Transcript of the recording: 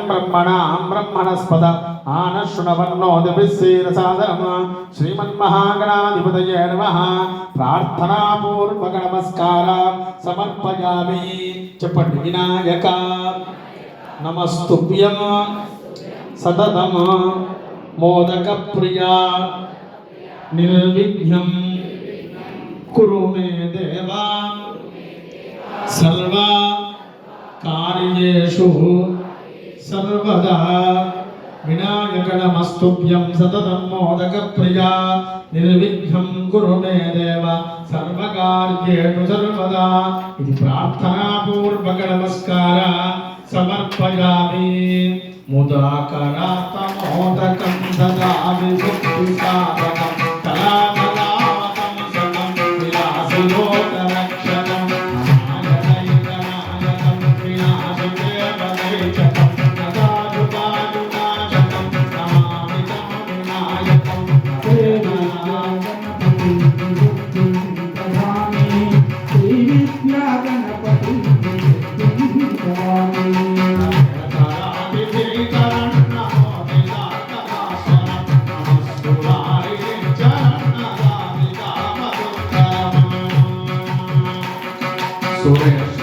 ब्रह्मणां ब्रह्मणस्पद आनशृणवन्नोदिभिस्सेरसादरं श्रीमन्महागणाधिपतये नमः। प्रार्थनापूर्वक नमस्कारां समर्पयामि। చెప్పండి వినాయక नमस्तुभ्यं सततं मोदक प्रिया निर्विघ्नं कुरु मे देवा सर्वा कार्येषु सर्वदा। विनायक नमस्तुभ्यं सततं मोदक प्रिया निर्विघ्नं कुरु मे देव सर्वकार्येषु सर्वदा। इति प्रार्थनापूर्वक नमस्कार समर्पयामि। मुदाकरातमोदकं ददामि भुक्तिसाधकं कलाकलावतं सकं विलासलोकरक्षकं नायकैकनायकं विनाशकेवलैकं नदायुगायुनाशकं नमामि तं विनायकं श्रीविद्यागणपतिं Sobre